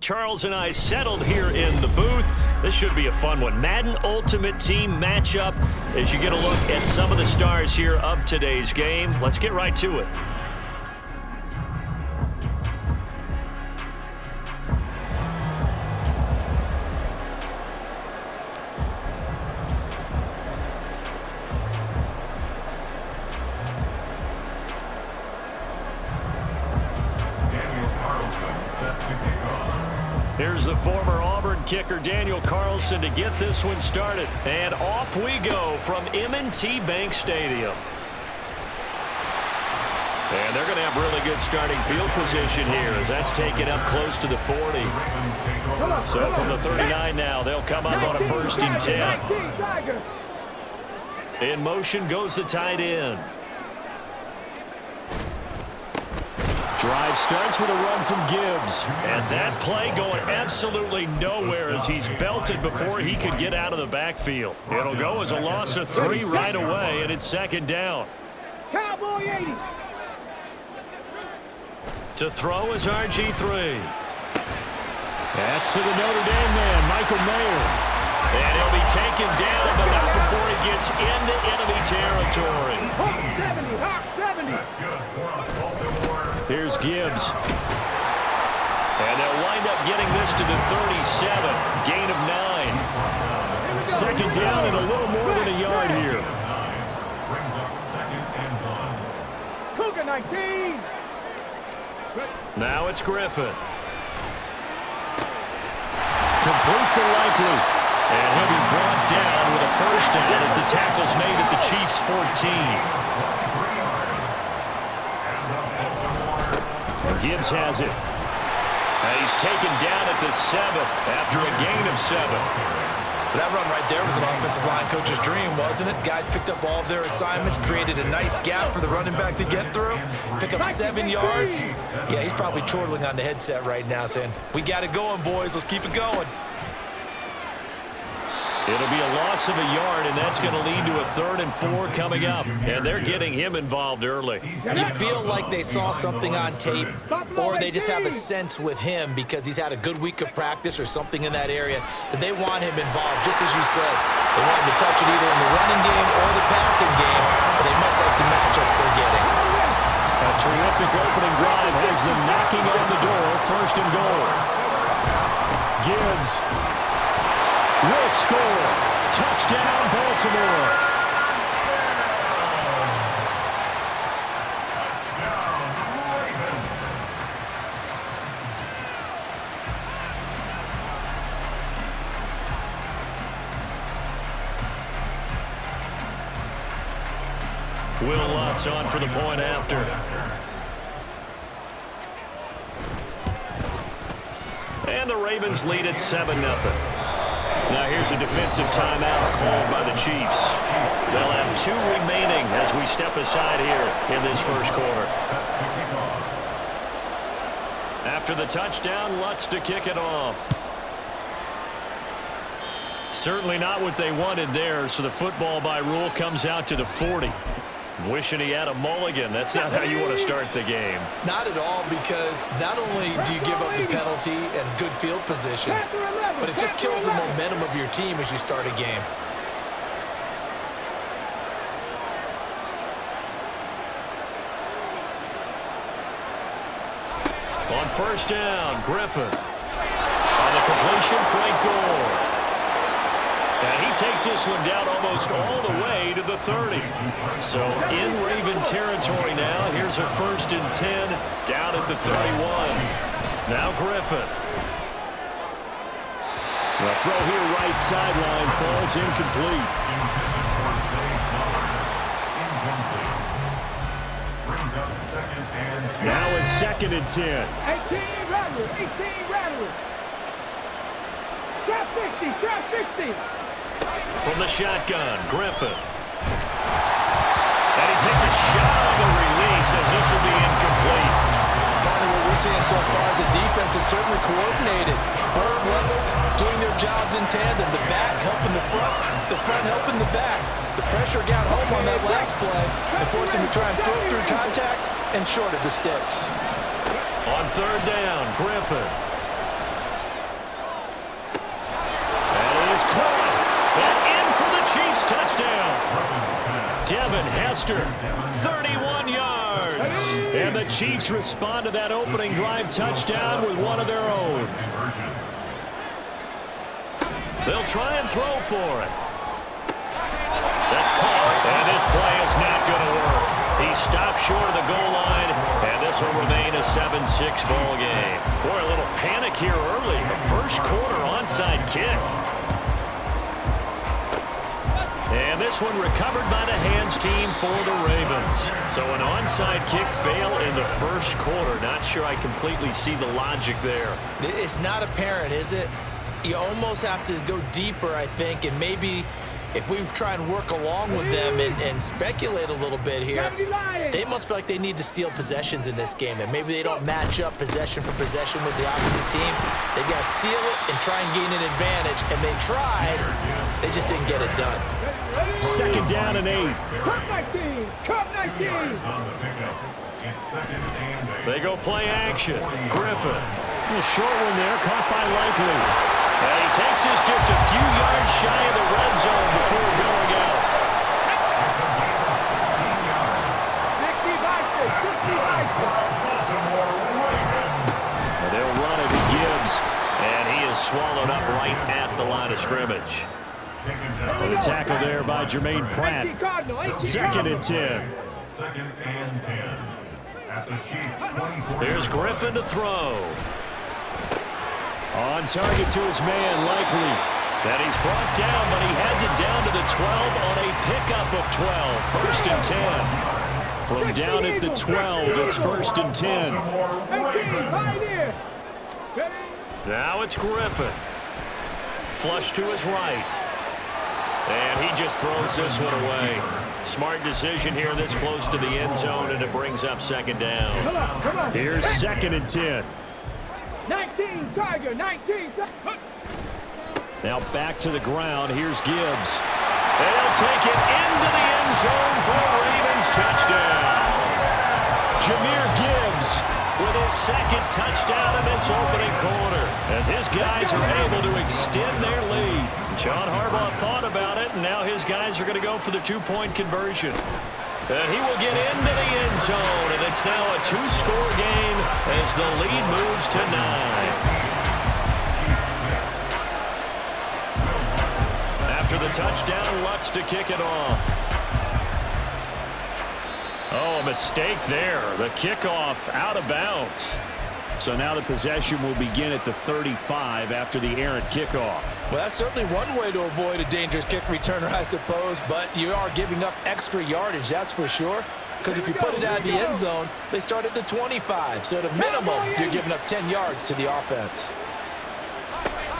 Charles and I settled here in the booth. This should be a fun one. Madden Ultimate Team matchup as you get a look at some of the stars here of today's game. Let's get right to it. Here's the former Auburn kicker, Daniel Carlson, to get this one started. And off we go from M&T Bank Stadium. And they're going to have really good starting field position here as that's taken up close to the 40. So from the 39 now, they'll come up on a 1st and 10. In motion goes the tight end. Drive starts with a run from Gibbs. And that play going absolutely nowhere as he's belted before he could get out of the backfield. It'll go as a loss of 3 right away, and it's 2nd down. Cowboy 80. To throw is RG3. That's to the Notre Dame man, Michael Mayer. And he'll be taken down, but not before he gets into enemy territory. Hawk 70, Hawk 70. Here's Gibbs. And they'll wind up getting this to the 37. Gain of 9. 2nd down and a little more than a yard here. Brings up 2nd and 1. Cougar 19. Now it's Griffin. Complete to Likely. And he'll be brought down with a 1st down as the tackle's made at the Chiefs' 14. Gibbs has it. And he's taken down at the 7 after a gain of 7. That run right there was an offensive line coach's dream, wasn't it? Guys picked up all of their assignments, created a nice gap for the running back to get through, pick up 7 yards. Yeah, he's probably chortling on the headset right now saying, we got it going, boys. Let's keep it going. It'll be a loss of a yard, and that's going to lead to a 3rd and 4 coming up. And they're getting him involved early. You feel like they saw something on tape, or they just have a sense with him because he's had a good week of practice or something in that area that they want him involved, just as you said. They want him to touch it either in the running game or the passing game, but they must like the matchups they're getting. A terrific opening drive has them knocking on the door, 1st and goal. Gibbs will score. Touchdown, Baltimore. Will Lutz on for the point after. And the Ravens lead at 7-0. Now here's a defensive timeout called by the Chiefs. They'll have 2 remaining as we step aside here in this 1st quarter. After the touchdown, Lutz to kick it off. Certainly not what they wanted there, so the football by rule comes out to the 40. Wishing he had a mulligan. That's not how you want to start the game. Not at all, because not only do you give up the penalty and good field position, but it just kills the momentum of your team as you start a game. On 1st down, Griffin. On the completion, Frank Gore. And he takes this one down almost all the way to the 30. So in Raven territory now. Here's a 1st and 10 down at the 31. Now Griffin. The throw here right sideline falls incomplete. Now a 2nd and 10. 18 Rattler, 18 Rattler. Trap 60, trap 60. From the shotgun, Griffin. And he takes a shot on the release as this will be incomplete. Part of what we're seeing so far is the defense is certainly coordinated. Both levels doing their jobs in tandem. The back helping the front helping the back. The pressure got home on that last play and forced him to try and throw through contact and short of the sticks. On 3rd down, Griffin. after. 31 yards. And the Chiefs respond to that opening drive touchdown with one of their own. They'll try and throw for it. That's caught. And this play is not going to work. He stopped short of the goal line, and this will remain a 7-6 ball game. Boy, a little panic here early. The first quarter onside kick. And this one recovered by the hands team for the Ravens. So an onside kick fail in the first quarter. Not sure I completely see the logic there. It's not apparent, is it? You almost have to go deeper, I think, and maybe if we try and work along with them and speculate a little bit here, they must feel like they need to steal possessions in this game, and maybe they don't match up possession for possession with the opposite team. They got to steal it and try and gain an advantage, and they tried. They just didn't get it done. 2nd down and 8. Cup 19. Cup 19. They go play action. Griffin. A short one there, caught by Likely. And he takes this just a few yards shy of the red zone before going out. 60 And they'll run it to Gibbs, and he is swallowed up right at the line of scrimmage. And the tackle there by Jermaine Pratt. 2nd and 10. 2nd and 10. At the Chiefs' 24. Here's Griffin to throw. On target to his man, Likely. That he's brought down, but he has it down to the 12 on a pickup of 12. 1st and 10. From down at the 12, it's 1st and 10. Now it's Griffin. Flush to his right. And he just throws this one away. Smart decision here this close to the end zone, and it brings up 2nd down. Here's 2nd and 10. 19, Tiger, 19. Now back to the ground. Here's Gibbs. And he'll take it into the end zone for a Ravens touchdown. Jahmyr Gibbs with his 2nd touchdown in this opening quarter, as his guys are able to extend their lead. John Harbaugh thought about it, and now his guys are going to go for the 2-point conversion. And he will get into the end zone, and it's now a 2-score game as the lead moves to 9. After the touchdown, Lutz to kick it off. Oh, a mistake there. The kickoff out of bounds. So now the possession will begin at the 35 after the errant kickoff. Well, that's certainly one way to avoid a dangerous kick returner, I suppose, but you are giving up extra yardage, that's for sure, because if you put it out of the end zone, they start at the 25, so at a minimum, you're giving up 10 yards to the offense.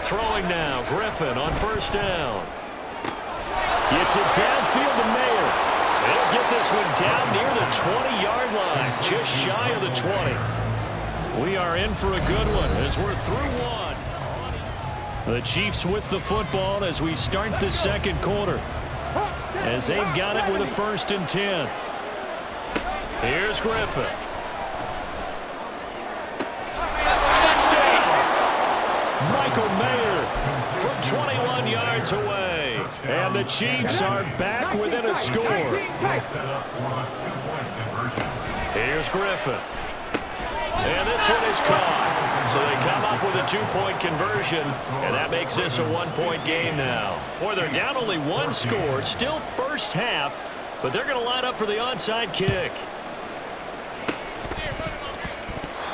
Throwing now, Griffin on 1st down. Gets it downfield to Mayer. He'll get this one down near the 20-yard line, just shy of the 20. We are in for a good one as we're through one. The Chiefs with the football as we start the 2nd quarter, as they've got it with a 1st and 10. Here's Griffin. Touchdown! Michael Mayer from 21 yards away. And the Chiefs are back within a score. Here's Griffin. And this one is caught. So they come up with a 2-point conversion, and that makes this a 1-point game now. Boy, they're down only 1 score, still first half, but they're going to line up for the onside kick.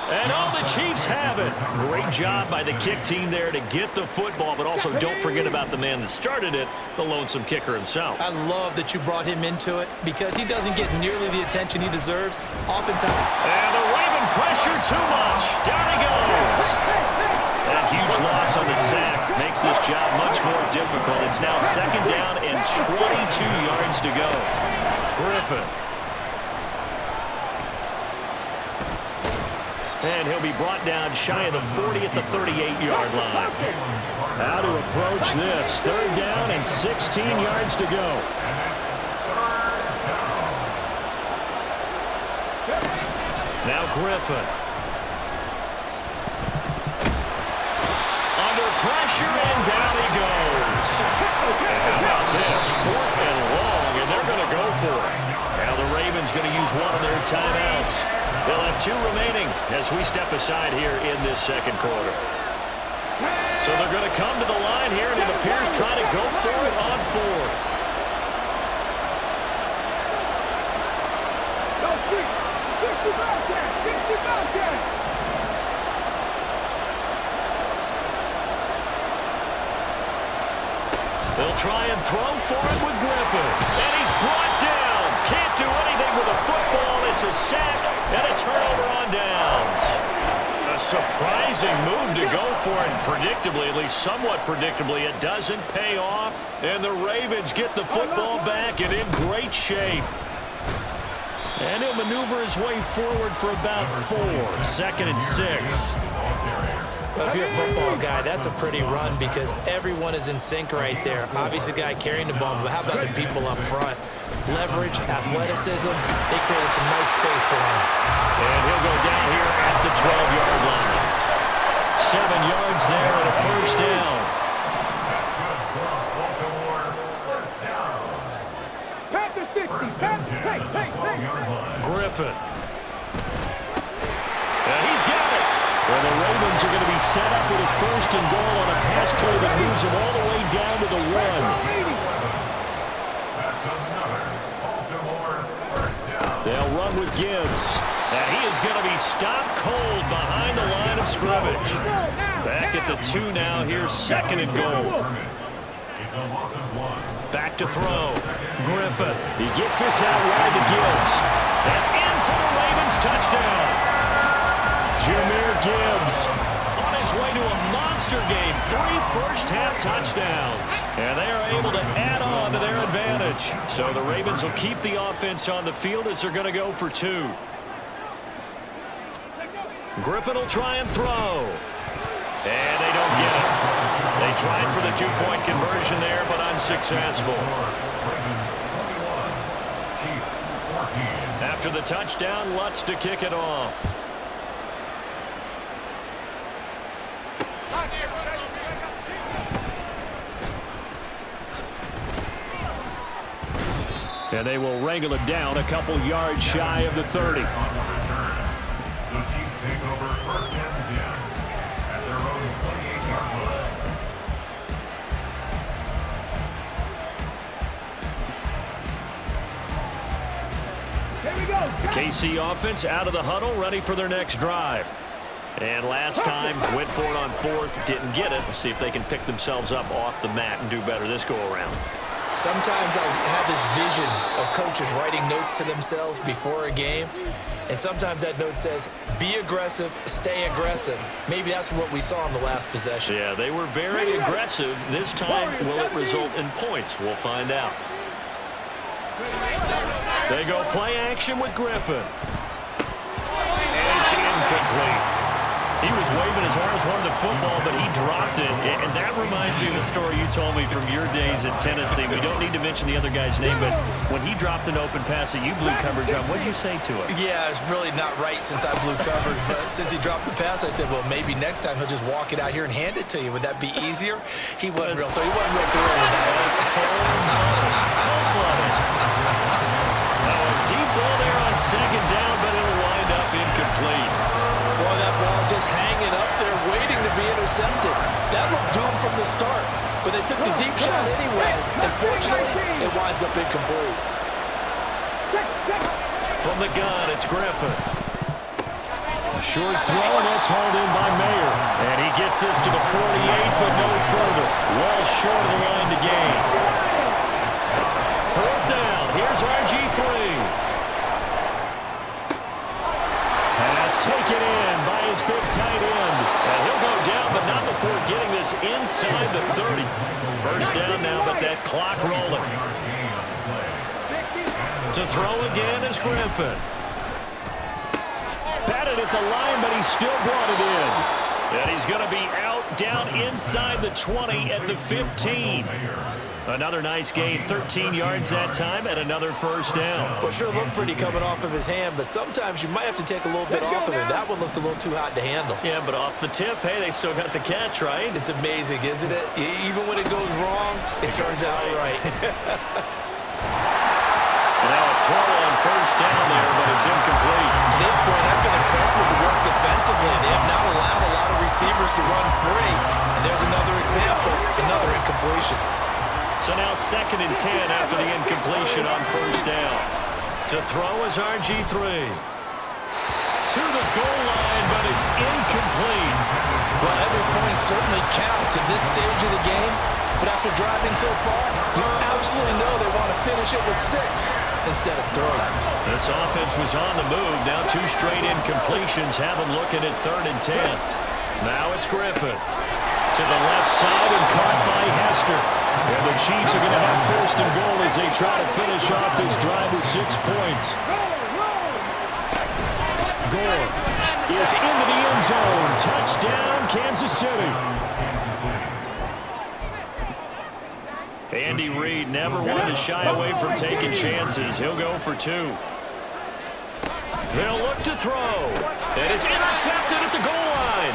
And all the Chiefs have it. Great job by the kick team there to get the football, but also don't forget about the man that started it, the lonesome kicker himself. I love that you brought him into it because he doesn't get nearly the attention he deserves. Oftentimes. And the Raven pressure too much. Down he goes. That huge loss on the sack makes this job much more difficult. It's now 2nd down and 22 yards to go. Griffin. And he'll be brought down shy of the 40 at the 38-yard line. How to approach this. 3rd down and 16 yards to go. Now Griffin. Under pressure, and down he goes. And how about this? 4th and long, and they're going to go for it. Now the 2 remaining as we step aside here in this second quarter. So they're going to come to the line here, and it appears trying to go for it on 4th. No, 60 Bobcat, 60 Bobcat. They'll try and throw for it with Griffin. And he's brought down. Can't do anything with a football. It's a sack and a turnover on downs. A surprising move to go for it. Predictably, at least somewhat predictably, it doesn't pay off. And the Ravens get the football back and in great shape. And he'll maneuver his way forward for about 4. 2nd and 6. Well, if you're a football guy, that's a pretty run because everyone is in sync right there. Obviously, the guy carrying the ball, but how about the people up front? Leverage, athleticism, they created some nice space for him. And he'll go down here at the 12-yard line. 7 yards there and a first down. Panther 60, Panther, hey. Griffin. And he's got it. Well, the Ravens are going to be set up with a 1st and goal on a pass play that moves them all the way down to the 1. They'll run with Gibbs. And he is going to be stopped cold behind the line of scrimmage. Back at the 2 now. Here's 2nd and goal. Back to throw. Griffin. He gets this out wide to Gibbs. And in for the Ravens touchdown. Jahmyr Gibbs on his way to a monster game. 3 first-half touchdowns. And they are able to add on to their advantage. So the Ravens will keep the offense on the field as they're going to go for 2. Griffin will try and throw. And they don't get it. They tried for the 2-point conversion there, but unsuccessful. After the touchdown, Lutz to kick it off. And they will wrangle it down a couple yards shy of the 30. The Chiefs take over 1st and 10 at their own 28-yard line. Here we go. KC offense out of the huddle, ready for their next drive. And last time, went for it on 4th, didn't get it. We'll see if they can pick themselves up off the mat and do better this go-around. Sometimes I have this vision of coaches writing notes to themselves before a game, and sometimes that note says, be aggressive, stay aggressive. Maybe that's what we saw in the last possession. Yeah, they were very aggressive. This time, will it result in points? We'll find out. They go play action with Griffin. And it's incomplete. He was waving his arms, wanted the football, but he dropped it. And that reminds me of the story you told me from your days at Tennessee. We don't need to mention the other guy's name, but when he dropped an open pass that you blew coverage on, what did you say to him? Yeah, it's really not right since I blew coverage, but since he dropped the pass, I said, well, maybe next time he'll just walk it out here and hand it to you. Would that be easier? He wasn't real thrilled with that. Deep ball there on 2nd down, but it'll wind up incomplete. Boy, that ball's just hanging up there, waiting to be intercepted. That looked doomed from the start, but they took the deep shot anyway. Unfortunately, it winds up incomplete. From the gun, it's Griffin. A short throw, and that's hauled in by Mayer. And he gets this to the 48, but no further. Well short of the line to gain. 4th down. Here's RG3. Pass taken in by his big tight end. And he'll go down, but not before getting this inside the 30. 1st down now, but that clock rolling. To throw again is Griffin. Batted at the line, but he still brought it in. And he's going to be out down inside the 20 at the 15. Another nice gain, 13 yards that time, and another 1st down. Well, sure looked pretty coming off of his hand, but sometimes you might have to take a little bit off of it. That one looked a little too hot to handle. Yeah, but off the tip, hey, they still got the catch, right? It's amazing, isn't it? Even when it goes wrong, it turns out right. Now a throw on 1st down there, but it's incomplete. To this point, I've been a impressed with the work defensively. They have not allowed a lot of receivers to run free. And there's another example, another incompletion. So now 2nd and 10 after the incompletion on 1st down. To throw is RG3. To the goal line, but it's incomplete. Well, every point certainly counts at this stage of the game. But after driving so far, you absolutely know they want to finish it with 6 instead of 3. This offense was on the move. Now 2 straight incompletions have them looking at 3rd and 10. Now it's Griffin. To the left side and caught by Hester. And the Chiefs are going to have 1st and goal as they try to finish off this drive with 6 points. Gore is into the end zone. Touchdown, Kansas City. Andy Reid never wanted to shy away from taking chances. He'll go for 2. They'll look to throw. And it's intercepted at the goal line.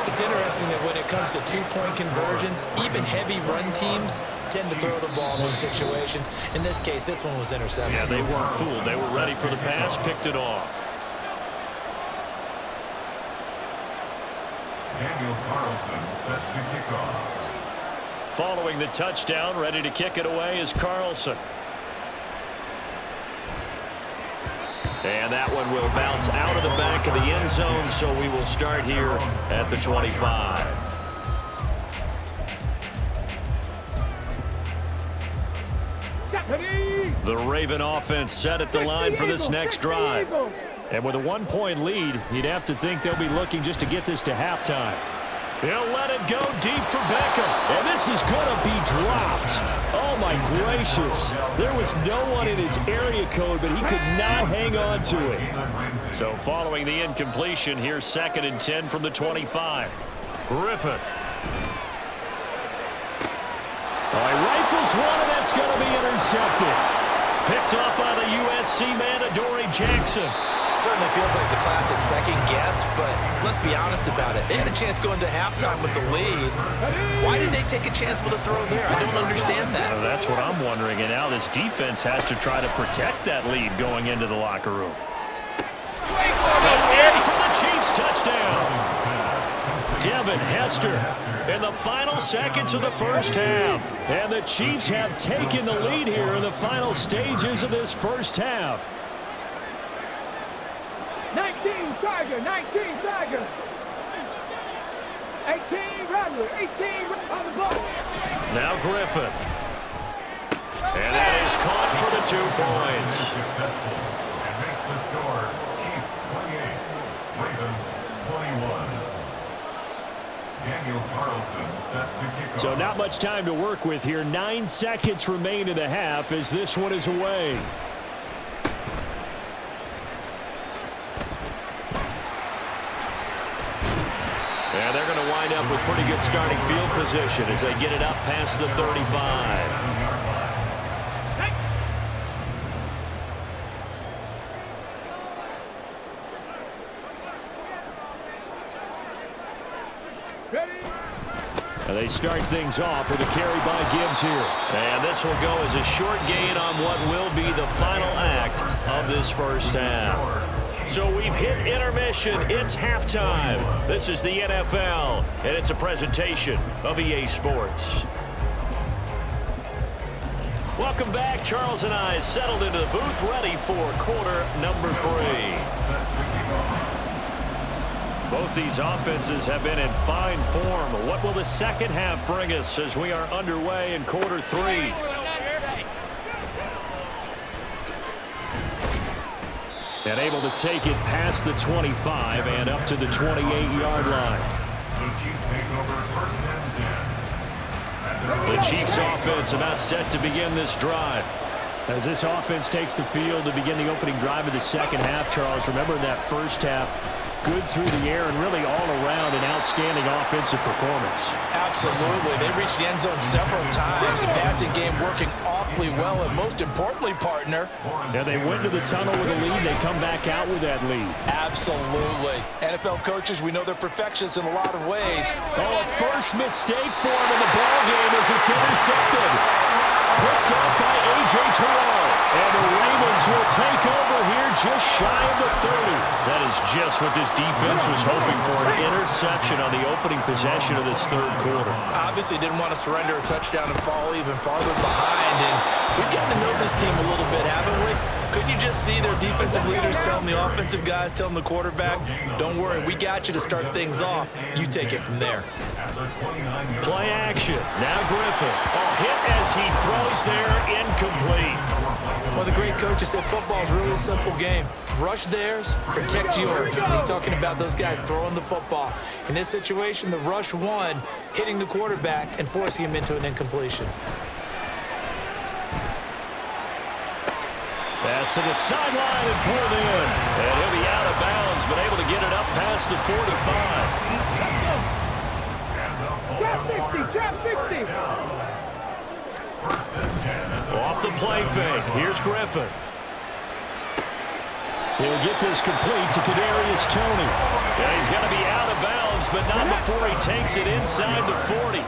It's interesting that when it comes to 2-point conversions, even heavy run teams tend to throw the ball in these situations. In this case, this one was intercepted. Yeah, they weren't fooled. They were ready for the pass, picked it off. Daniel Carlson set to kick off. Following the touchdown, ready to kick it away is Carlson. And that one will bounce out of the back of the end zone, so we will start here at the 25. The Raven offense set at the line for this next drive. And with a 1-point lead, you'd have to think they'll be looking just to get this to halftime. He'll let it go deep for Beckham. And this is going to be dropped. Oh, my gracious. There was no one in his area code, but he could not hang on to it. So following the incompletion, here's 2nd and 10 from the 25. Griffin. He rifles one, and that's going to be intercepted. Picked up by the USC man, Adoree Jackson. Certainly feels like the classic second guess, but let's be honest about it. They had a chance going to halftime with the lead. Why did they take a chance with a throw there? I don't understand that. Well, that's what I'm wondering, and now this defense has to try to protect that lead going into the locker room. And for the Chiefs, touchdown. Devin Hester in the final seconds of the first half. And the Chiefs have taken the lead here in the final stages of this first half. 19 Tiger, 19 Tiger. 18 Rattler, 18 on the ball. Now Griffin. And that is caught for the 2 points. Successful and makes the score Chiefs 28, Ravens 21. Daniel Carlson set to kick off. So not much time to work with here. 9 seconds remain in the half as this one is away. And they're going to wind up with pretty good starting field position as they get it up past the 35. And they start things off with a carry by Gibbs here. And this will go as a short gain on what will be the final act of this first half. So we've hit intermission. It's halftime. This is the NFL, and it's a presentation of EA Sports. Welcome back. Charles and I settled into the booth, ready for quarter number 3. Both these offenses have been in fine form. What will the second half bring us as we are underway in quarter 3? And able to take it past the 25 and up to the 28-yard line. The Chiefs take over 1st and 10. The Chiefs offense about set to begin this drive. As this offense takes the field to begin the opening drive of the second half, Charles, remember in that first half, good through the air and really all around an outstanding offensive performance. Absolutely. They reached the end zone several times. The passing game working awfully well, and most importantly, partner. Yeah, they went to the tunnel with a lead. They come back out with that lead. Absolutely. NFL coaches, we know they're perfectionists in a lot of ways. Oh, a first mistake for him in the ball game as it's intercepted. Picked up by A.J. Terrell. And the Ravens will take over here just shy of the 30. That is just what this defense was hoping for, an interception on the opening possession of this third quarter. Obviously didn't want to surrender a touchdown and fall even farther behind. And we've gotten to know this team a little bit, haven't we? Couldn't you just see their defensive leaders telling the offensive guys, telling the quarterback, don't worry, we got you to start things off. You take it from there. Play action. Now Griffin. A hit as he throws there, incomplete. Well, the great coaches said football is really a simple game. Rush theirs, protect yours. And he's talking about those guys throwing the football. In this situation, the rush won, hitting the quarterback and forcing him into an incompletion. Pass to the sideline and pulled in. And he'll be out of bounds, but able to get it up past the 45. Trap 60. Off the play fake. Here's Griffin. He'll get this complete to Kadarius Toney. Yeah, he's going to be out of bounds, but not before he takes it inside the 40.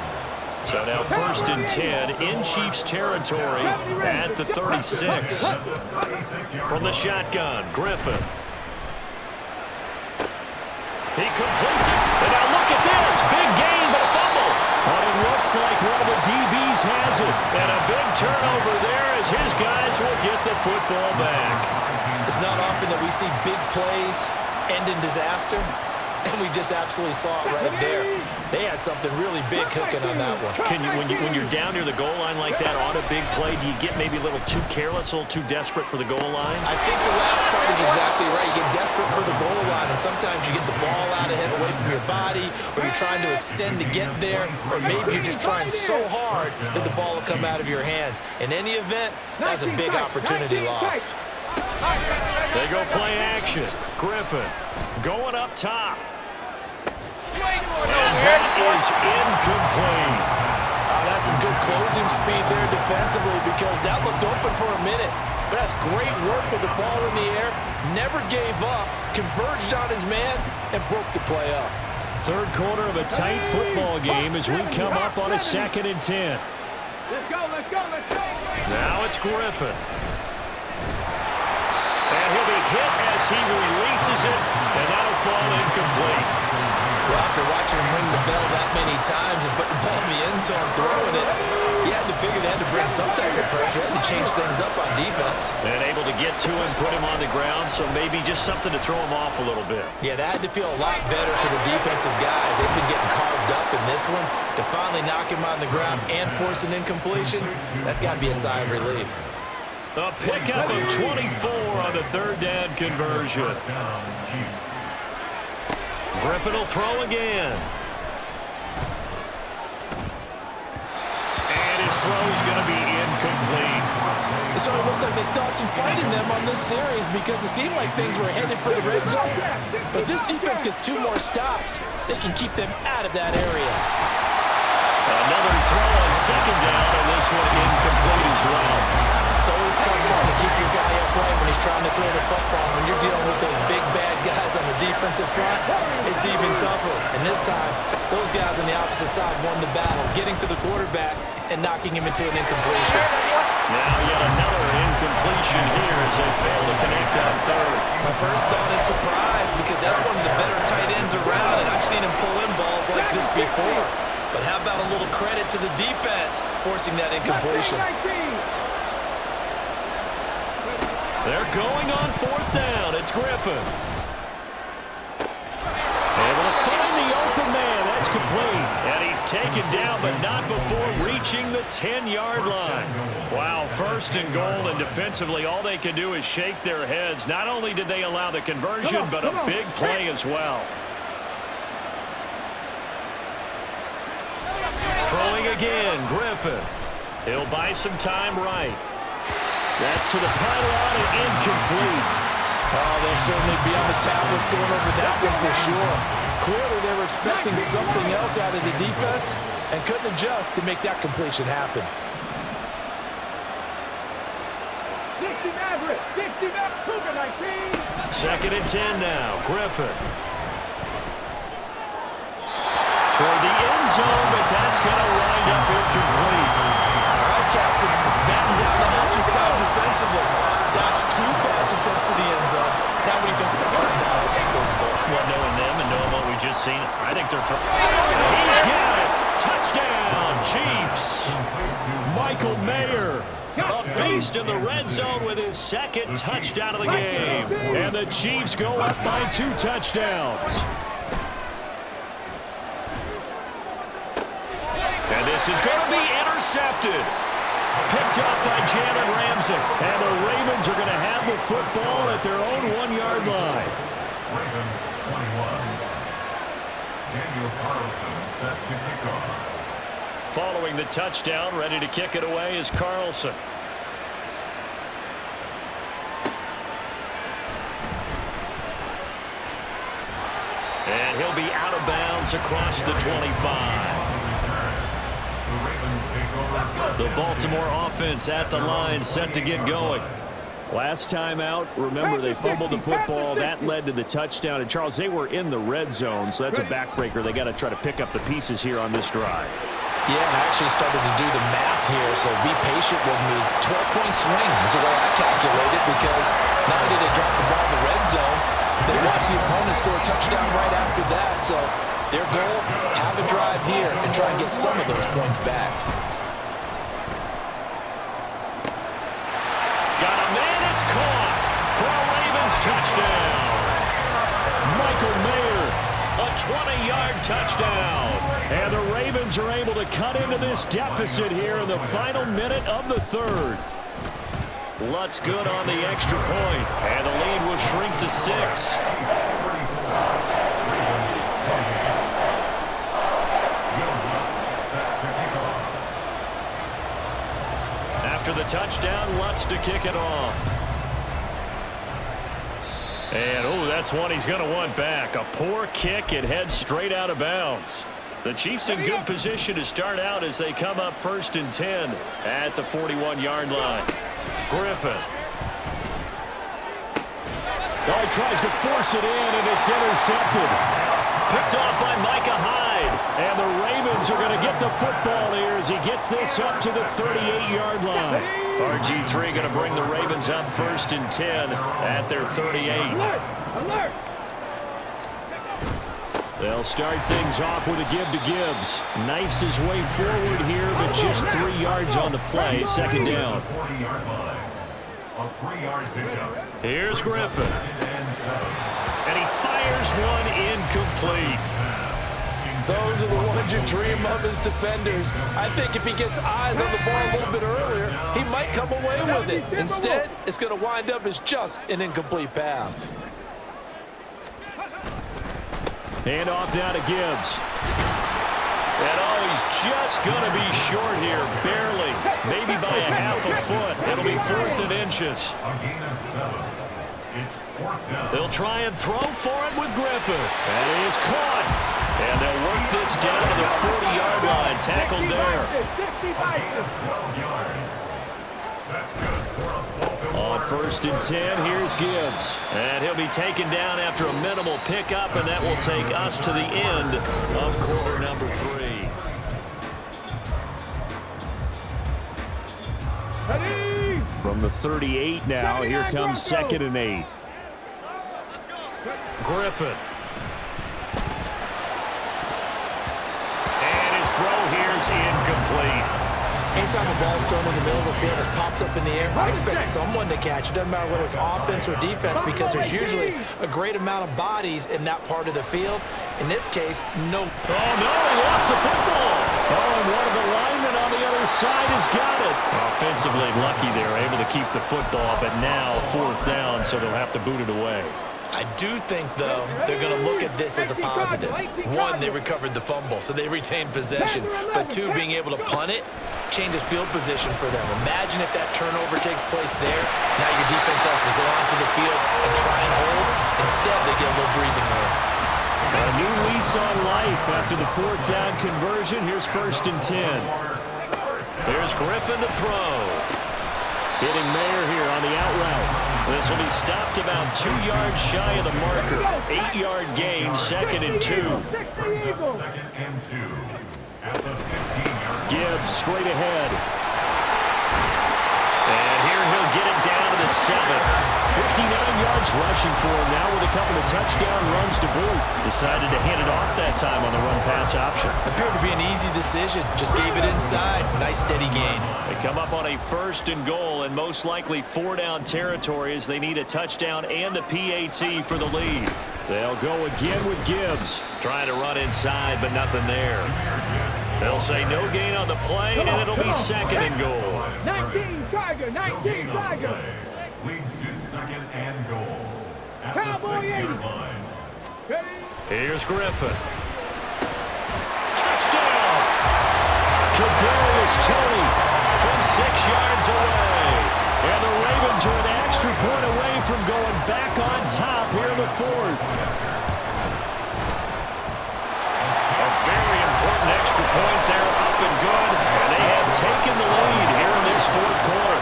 So now 1st and 10 in Chiefs territory at the 36. From the shotgun, Griffin. He completes it. And now look at this. Big gain, but a fumble. But it looks like one of the DBs has it. And a big turnover there as his guys will get the football back. It's not often that we see big plays end in disaster. And we just absolutely saw it right there. They had something really big cooking on that one. Can you, when you're down near the goal line like that on a big play, do you get maybe a little too careless, a little too desperate for the goal line? I think the last part is exactly right. You get desperate for the goal line, and sometimes you get the ball out ahead away from your body, or you're trying to extend to get there, or maybe you're just trying so hard that the ball will come out of your hands. In any event, that's a big opportunity lost. They go play action. Griffin going up top. And that is incomplete. That's some good closing speed there defensively because that looked open for a minute. But that's great work with the ball in the air. Never gave up, converged on his man, and broke the play up. Third quarter of a tight football game as we come up on a 2nd and 10. Let's go. Now it's Griffin. And he'll be hit as he releases it, and that'll fall incomplete. Well, after watching him ring the bell that many times and put the ball in the end zone throwing it, you had to figure they had to bring some type of pressure. They had to change things up on defense. And able to get to him, put him on the ground, so maybe just something to throw him off a little bit. Yeah, that had to feel a lot better for the defensive guys. They've been getting carved up in this one. To finally knock him on the ground and force an incompletion, that's got to be a sigh of relief. A pickup of 24 on the 3rd down conversion. Griffin will throw again. And his throw's going to be incomplete. So it looks like they still have some fight in them on this series because it seemed like things were headed for the red zone. But this defense gets 2 more stops. They can keep them out of that area. Another throw on 2nd down, and this one incomplete as well. It's always tough trying to keep your guy upright when he's trying to throw the football. When you're dealing with those big, bad guys on the defensive front, it's even tougher. And this time, those guys on the opposite side won the battle, getting to the quarterback and knocking him into an incompletion. Now yet another incompletion here as they fail to connect on 3rd. My first thought is surprise because that's one of the better tight ends around, and I've seen him pull in balls like this before. But how about a little credit to the defense forcing that incompletion? They're going on 4th down. It's Griffin. Able to find the open man. That's complete. And he's taken down, but not before reaching the 10-yard line. Wow, 1st and goal, and defensively, all they can do is shake their heads. Not only did they allow the conversion, but a big play as well. Throwing again, Griffin. He'll buy some time right. That's to the pylon and incomplete. Oh, they'll certainly be on the tablets going over that one for sure. Clearly, they were expecting something else out of the defense and couldn't adjust to make that completion happen. 60 Maverick, 60 Maverick, Cougar 19. 2nd and 10 now, Griffin. Toward the end zone, but that's going to wind up incomplete. All right, Captain, let's batten down the hatches time defensively. defensively. Dodged 2 pass attempts to the end zone. Now what do you think they're trying to dial up that third and goal? Well, knowing them and knowing what we just seen, I think they're throwing. He's got it. Touchdown, Chiefs. Michael Mayer, a beast in the red zone with his 2nd touchdown of the game. And the Chiefs go up by 2 touchdowns. And this is going to be intercepted. Picked up by Jalen Ramsey. And the Ravens are going to have the football at their own 1-yard line. Ravens 21. Daniel Carlson set to kick off. Following the touchdown, ready to kick it away is Carlson. And he'll be out of bounds across the 25. The Baltimore offense at the line, set to get going. Last time out, remember, they fumbled the football. That led to the touchdown. And, Charles, they were in the red zone, so that's a backbreaker. They got to try to pick up the pieces here on this drive. Yeah, and I actually started to do the math here, so be patient with me. 12-point swing is the way I calculate it, because not only did they drop the ball in the red zone, they watched the opponent score a touchdown right after that. So their goal, have a drive here and try and get some of those points back. Got a man, it's caught for a Ravens touchdown. Michael Mayer, a 20-yard touchdown. And the Ravens are able to cut into this deficit here in the final minute of the 3rd. Lutz good on the extra point, and the lead will shrink to 6. After the touchdown, Lutz to kick it off. And, oh, that's one he's going to want back. A poor kick. It heads straight out of bounds. The Chiefs in good position to start out as they come up 1st and 10 at the 41-yard line. Griffin. Oh, he tries to force it in, and it's intercepted. Picked off by Micah Hyde. And the Ravens are going to get the football here as he gets this up to the 38-yard line. RG3 going to bring the Ravens up 1st and 10 at their 38. Alert! Alert! They'll start things off with a give to Gibbs. Knifes his way forward here, but just 3 yards on the play. 2nd down. Here's Griffin. And he fires one incomplete. Those are the ones you dream of as defenders. I think if he gets eyes on the ball a little bit earlier, he might come away with it. Instead, it's going to wind up as just an incomplete pass. Hand off now to Gibbs. And oh, he's just going to be short here, barely. Maybe by a half a foot. It'll be 4th and inches. They'll try and throw for it with Griffin. And it is caught. And they'll work this down to the 40-yard line. Tackled there. On 1st and 10, here's Gibbs. And he'll be taken down after a minimal pickup, and that will take us to the end of quarter number 3. From the 38 now, here comes 2nd and 8. Griffin. And his throw here is incomplete. Anytime a ball is thrown in the middle of the field, it's popped up in the air, I expect someone to catch it. Doesn't matter whether it's offense or defense, because there's usually a great amount of bodies in that part of the field. In this case, no. Oh, no, he lost the football. Oh, and one of the linemen on the other side has got it. Offensively lucky they were able to keep the football, but now 4th down, so they'll have to boot it away. I do think, though, they're going to look at this as a positive. 1, they recovered the fumble, so they retained possession. But 2, being able to punt it changes field position for them. Imagine if that turnover takes place there. Now your defense has to go onto the field and try and hold. Instead, they get a little breathing room. A new lease on life after the 4th down conversion. Here's 1st and 10. There's Griffin to throw. Hitting Mayer here on the out route. This will be stopped about 2 yards shy of the marker. 8-yard gain, 2nd and 2. Gibbs straight ahead. And here he'll get it down the 7. 59 yards rushing for him now with a couple of touchdown runs to boot. Decided to hand it off that time on the run-pass option. Appeared to be an easy decision. Just gave it inside. Nice steady gain. They come up on a 1st and goal and most likely 4-down territory as they need a touchdown and a PAT for the lead. They'll go again with Gibbs. Trying to run inside, but nothing there. They'll say no gain on the play, and it'll be 2nd and goal. 19 Tiger, 19 Tiger. Leads to 2nd and goal. At the Cowboy 6-yard line. Here's Griffin. Touchdown! Kadarius Toney from 6 yards away. And the Ravens are an extra point away from going back on top here in the 4th. A very important extra point there, up and good. And they have taken the lead here in this 4th quarter.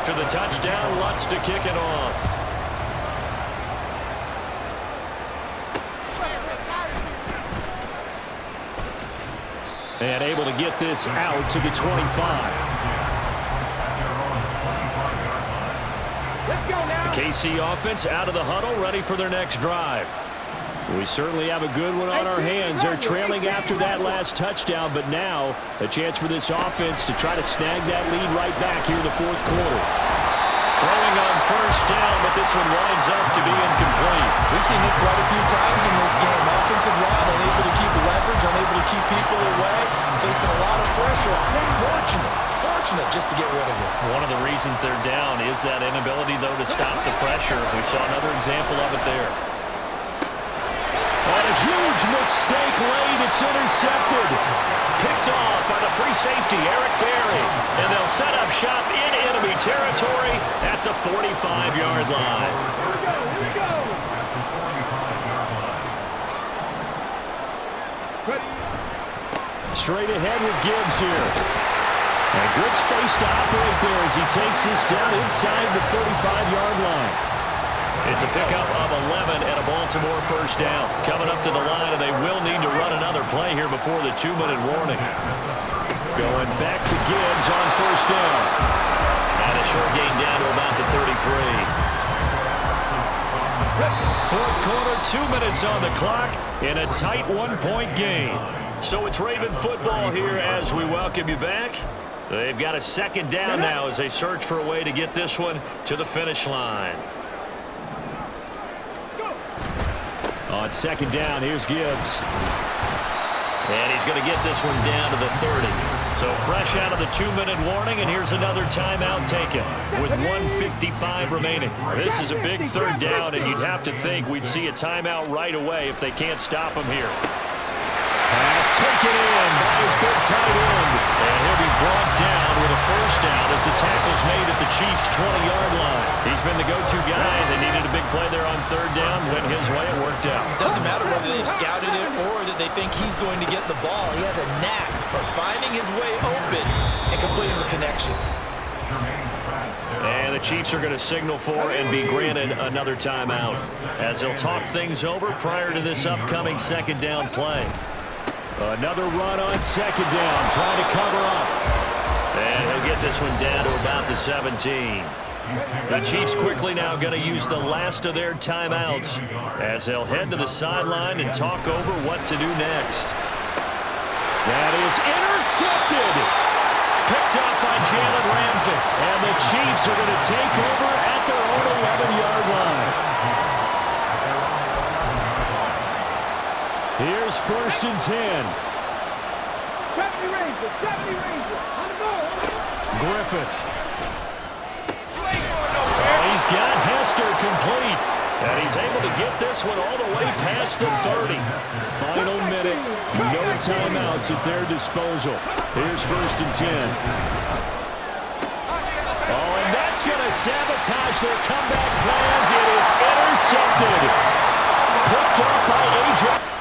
After the touchdown, Lutz to kick it off. And able to get this out to the 25. Let's go now. The KC offense out of the huddle, ready for their next drive. We certainly have a good one on our hands. They're trailing after that last touchdown, but now a chance for this offense to try to snag that lead right back here in the 4th quarter. Throwing on 1st down, but this one winds up to be incomplete. We've seen this quite a few times in this game. Offensive line unable to keep leverage, unable to keep people away, facing a lot of pressure. Fortunate just to get rid of it. One of the reasons they're down is that inability, though, to stop the pressure. We saw another example of it there. And a huge mistake late. It's intercepted. Picked off by the free safety, Eric Berry. And they'll set up shop in enemy territory at the 45-yard line. Let's go. Straight ahead with Gibbs here. And a good space to operate there as he takes this down inside the 35-yard line. It's a pickup of 11 and a Baltimore 1st down. Coming up to the line, and they will need to run another play here before the 2-minute warning. Going back to Gibbs on 1st down. And a short gain down to about the 33. 4th quarter, 2 minutes on the clock, in a tight 1-point game. So it's Raven football here as we welcome you back. They've got a 2nd down now as they search for a way to get this one to the finish line. On 2nd down, here's Gibbs. And he's going to get this one down to the 30. So fresh out of the 2-minute warning, and here's another timeout taken with 1:55 remaining. This is a big 3rd down, and you'd have to think we'd see a timeout right away if they can't stop him here. Pass taken in by his big tight end. And he'll be brought down with a 1st down as the tackle's made at the Chiefs' 20-yard line. He's been the go-to guy. They needed a big play there on 3rd down. Went his way. It worked out. Doesn't matter whether they've scouted it or that they think he's going to get the ball. He has a knack for finding his way open and completing the connection. And the Chiefs are going to signal for and be granted another timeout as they'll talk things over prior to this upcoming 2nd down play. Another run on 2nd down, trying to cover up. And he'll get this one down to about the 17. The Chiefs quickly now going to use the last of their timeouts as they'll head to the sideline and talk over what to do next. That is intercepted. Picked up by Jalen Ramsey. And the Chiefs are going to take over at their own 11-yard line. Here's 1st and 10. 70 Rangers, on the ball. Griffin. Oh, he's got Hester complete. And he's able to get this one all the way past the 30. Final minute, no timeouts at their disposal. Here's 1st and 10. Oh, and that's going to sabotage their comeback plans. It is intercepted. Picked up by A.J.